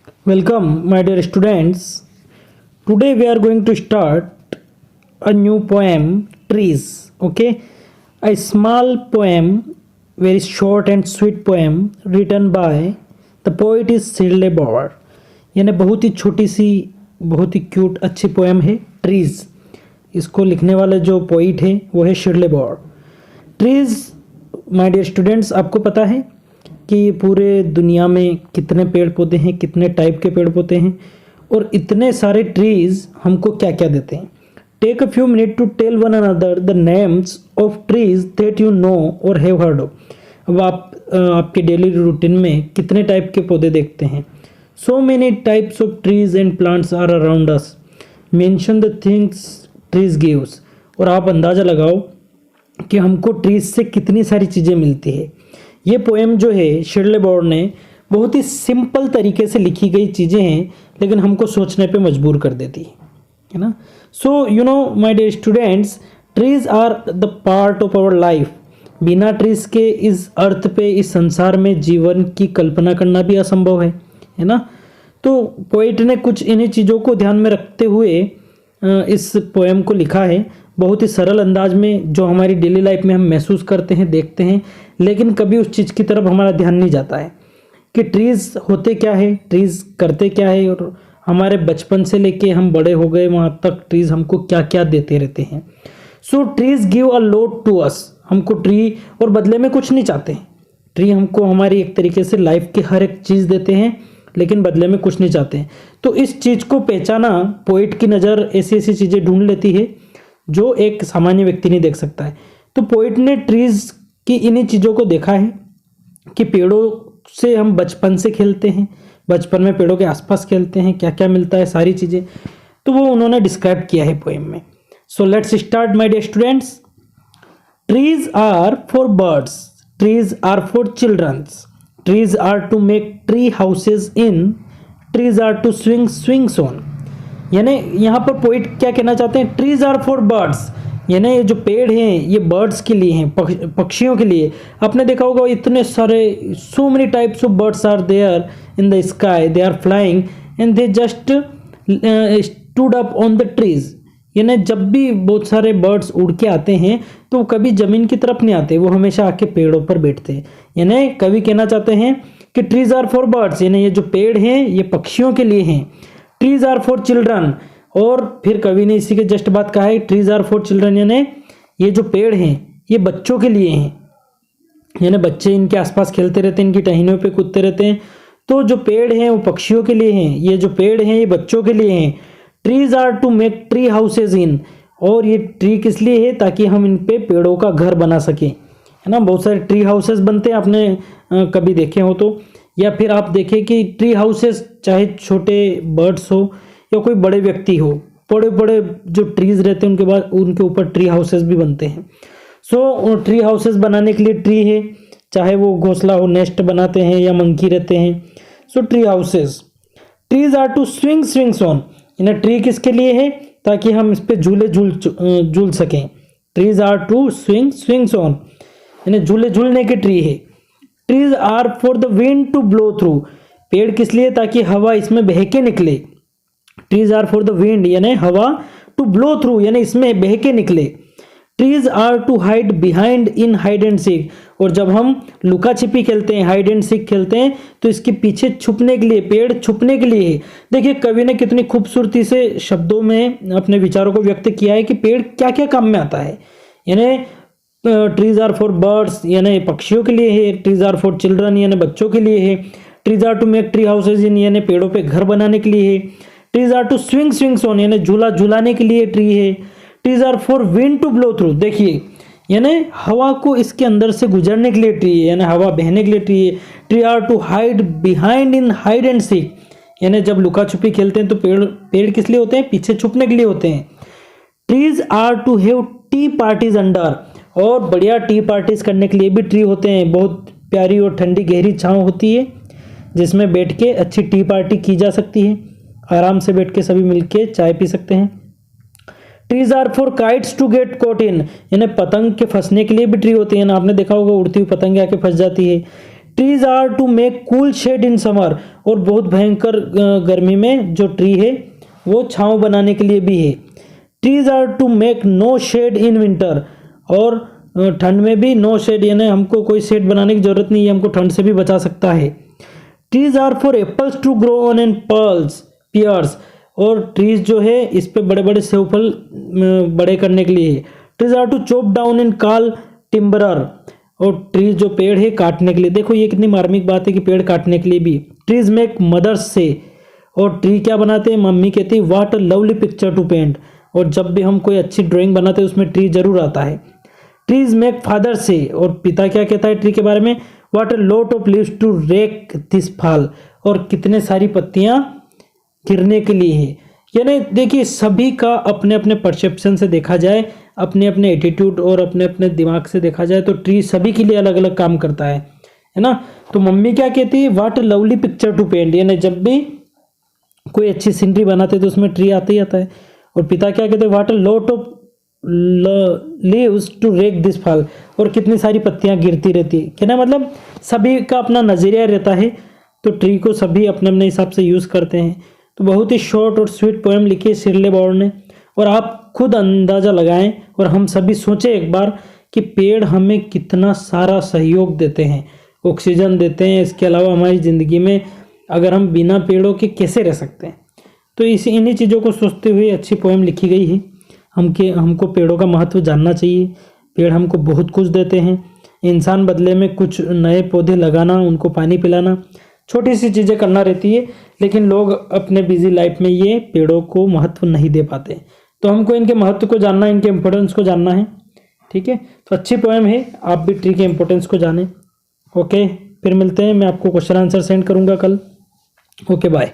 Welcome, my dear students. Today we are going to start a new poem, Trees. Okay, a small poem, very short and sweet poem, written by the poet is Shirley Bauer. यानी बहुत ही छोटी सी, बहुत ही cute अच्छी poem है trees. इसको लिखने वाले जो पोइट है वो है शिरले बॉर. ट्रीज, माय डियर स्टूडेंट्स, आपको पता है कि पूरे दुनिया में कितने पेड़ पौधे हैं, कितने टाइप के पेड़ पौधे हैं और इतने सारे ट्रीज हमको क्या क्या देते हैं. Take a few minute to tell one another the names of trees that you know or have heard of. अब आप आपके डेली रूटीन में कितने टाइप के पौधे देखते हैं. So many types of trees and plants are around us. Mention the things trees gives. और आप अंदाज़ा लगाओ कि हमको ट्रीज से कितनी सारी चीज़ें मिलती है. ये पोएम जो है शिरले बॉर ने बहुत ही सिंपल तरीके से लिखी गई चीज़ें हैं, लेकिन हमको सोचने पे मजबूर कर देती है ना. So you know my dear students, trees are the part of our life. बिना ट्रीज के इस अर्थ पे, इस संसार में जीवन की कल्पना करना भी असंभव है ना. तो पोइट ने कुछ इन्हीं चीज़ों को ध्यान में रखते हुए इस पोएम को लिखा है, बहुत ही सरल अंदाज में, जो हमारी डेली लाइफ में हम महसूस करते हैं, देखते हैं, लेकिन कभी उस चीज़ की तरफ हमारा ध्यान नहीं जाता है कि ट्रीज़ होते क्या है, ट्रीज़ करते क्या है, और हमारे बचपन से लेके हम बड़े हो गए वहाँ तक ट्रीज़ हमको क्या क्या देते रहते हैं. So trees give a lot to us. हमको ट्री और बदले में कुछ नहीं चाहते हैं. ट्री हमको हमारी एक तरीके से लाइफ की हर एक चीज़ देते हैं, लेकिन बदले में कुछ नहीं चाहते हैं. तो इस चीज़ को पहचाना, पोइट की नज़र ऐसी ऐसी चीज़ें ढूंढ लेती है जो एक सामान्य व्यक्ति नहीं देख सकता है. तो पोइट ने ट्रीज़ की इन्हीं चीज़ों को देखा है कि पेड़ों से हम बचपन से खेलते हैं, बचपन में पेड़ों के आसपास खेलते हैं, क्या क्या मिलता है, सारी चीज़ें, तो वो उन्होंने डिस्क्राइब किया है पोएम में. So let's start my dear students. Trees are for birds, trees are for childrens, trees are to make tree houses in, trees are to swing swings on. यानी यहाँ पर पोइट क्या कहना चाहते हैं, ट्रीज आर फॉर बर्ड्स, यानी ये जो पेड़ हैं ये बर्ड्स के लिए हैं, पक्षियों के लिए. आपने देखा होगा इतने सारे, so many types of birds are there in the sky, they are flying and they just stood up on the trees. यानी जब भी बहुत सारे बर्ड्स उड़ के आते हैं तो कभी ज़मीन की तरफ नहीं आते, वो हमेशा आके पेड़ों पर बैठते हैं. यानी कवि कहना चाहते हैं कि ट्रीज आर फॉर बर्ड्स, यानी ये जो पेड़ हैं ये पक्षियों के लिए हैं. ट्रीज आर फॉर चिल्ड्रन, और फिर कवि ने इसी के जस्ट बात कहा है, ट्रीज आर फॉर चिल्ड्रन, यानी ये जो पेड़ हैं ये बच्चों के लिए हैं. यानी बच्चे इनके आसपास खेलते रहते हैं, इनकी टहनियों पे कूदते रहते हैं. तो जो पेड़ हैं वो पक्षियों के लिए हैं, ये जो पेड़ हैं ये बच्चों के लिए हैं. Trees are to make tree houses in, और ये ट्री किस लिए है, ताकि हम इन पे पेड़ों का घर बना सकें, है ना. बहुत सारे ट्री हाउसेज बनते हैं, आपने कभी देखे हो तो, या फिर आप देखें कि ट्री हाउसेज चाहे छोटे बर्ड्स हो या कोई बड़े व्यक्ति हो, बड़े बड़े जो ट्रीज रहते हैं उनके बाद उनके ऊपर ट्री हाउसेज भी बनते हैं. सो ट्री हाउसेज बनाने के लिए ट्री है, चाहे वो घोंसला हो, नेस्ट बनाते हैं या मंकी रहते हैं. So tree houses. Trees are to swing swings on, यानी ट्री किसके लिए है, ताकि हम इस पे झूले झूल सकें. Trees are to swing swings on, यानी झूले झूलने के ट्री है. Trees are for the wind to blow through, पेड़ किस लिए, ताकि हवा इसमें बह के निकले. Trees are for the wind, यानी हवा, टू ब्लो थ्रू, यानी इसमें बह के निकले. Trees are to hide behind in hide and seek, और जब हम लुका छिपी खेलते हैं, हाइड एंड सीक खेलते हैं, तो इसके पीछे छुपने के लिए, पेड़ छुपने के लिए है. देखिए कवि ने कितनी खूबसूरती से शब्दों में अपने विचारों को व्यक्त किया है कि पेड़ क्या क्या काम में आता है. यानी ट्रीज आर फॉर बर्ड्स, यानी पक्षियों के लिए है. ट्रीज आर फॉर चिल्ड्रन, यानी बच्चों के लिए है. Trees are to make tree houses in, यानी पेड़ों पे घर बनाने के लिए है. Trees are to swing swings on, यानी झूला झूलाने के लिए ट्री है. Trees are for wind to blow through, देखिए यानी हवा को इसके अंदर से गुजरने के लिए ट्री है, यानी हवा बहने के लिए ट्री है. Tree are to hide behind in hide and seek, यानी जब लुका छुपी खेलते हैं तो पेड़ किस लिए होते हैं, पीछे छुपने के लिए होते हैं. Trees are to have tea parties under, और बढ़िया टी पार्टीज करने के लिए भी ट्री होते हैं. बहुत प्यारी और ठंडी गहरी छांव होती है जिसमें बैठ के अच्छी टी पार्टी की जा सकती है, आराम से बैठ के सभी मिलके चाय पी सकते हैं. Trees are for kites to get caught in, यानी पतंग के फंसने के लिए भी ट्री होते हैं ना. आपने देखा होगा उड़ती हुई पतंग आके फंस जाती है. Trees are to make cool shade in summer, और बहुत भयंकर गर्मी में जो ट्री है वो छांव बनाने के लिए भी है। Trees are to make no shade in winter, और ठंड में भी नो शेड, यानी हमको कोई शेड बनाने की जरूरत नहीं है, हमको ठंड से भी बचा सकता है। Trees are for apples to grow on and pears, और ट्रीज जो है इस पे बड़े बड़े सेब फल बड़े करने के लिए है। Trees are to chop down and call timber, और ट्रीज जो पेड़ है काटने के लिए, देखो ये कितनी मार्मिक बात है कि पेड़ काटने के लिए भी। ट्रीज मेक मदर्स से, और ट्री क्या बनाते हैं, मम्मी कहती है what a lovely picture to paint, और जब भी हम कोई अच्छी ड्राइंग बनाते हैं उसमें ट्री जरूर आता है। ट्रीज मेक फादर से, और पिता क्या कहता है ट्री के बारे में, what a lot of leaves to rake this fall, और कितने सारी पत्तियां गिरने के लिए है। यानी देखिए सभी का अपने अपने परसेप्शन से देखा जाए, अपने अपने एटीट्यूड और अपने अपने दिमाग से देखा जाए तो ट्री सभी के लिए अलग अलग काम करता है ना। तो मम्मी क्या कहती है, what a lovely picture to paint, यानी जब भी कोई अच्छी सीनरी बनाते तो उसमें ट्री आता ही आता है। और पिता क्या कहते हैं, what a lot of leaves to rake this fall, और कितनी सारी पत्तियां गिरती रहती है। क्या ना, मतलब सभी का अपना नजरिया रहता है, तो ट्री को सभी अपने अपने हिसाब से यूज करते हैं। तो बहुत ही शॉर्ट और स्वीट पोएम लिखी है शिरले बॉर्ड ने, और आप खुद अंदाजा लगाएं और हम सभी सोचें एक बार कि पेड़ हमें कितना सारा सहयोग देते हैं, ऑक्सीजन देते हैं। इसके अलावा हमारी ज़िंदगी में अगर हम बिना पेड़ों के कैसे रह सकते हैं। तो इन्हीं चीज़ों को सोचते हुए अच्छी पोएम लिखी गई है। हमको पेड़ों का महत्व जानना चाहिए। पेड़ हमको बहुत कुछ देते हैं। इंसान बदले में कुछ नए पौधे लगाना, उनको पानी पिलाना, छोटी सी चीज़ें करना रहती है, लेकिन लोग अपने बिजी लाइफ में ये पेड़ों को महत्व नहीं दे पाते। तो हमको इनके महत्व को जानना है, इनके इम्पोर्टेंस को जानना है। ठीक है, तो अच्छी पोएम है, आप भी ट्री के इम्पोर्टेंस को जानें। ओके, फिर मिलते हैं, मैं आपको क्वेश्चन आंसर सेंड करूँगा कल। Okay, bye.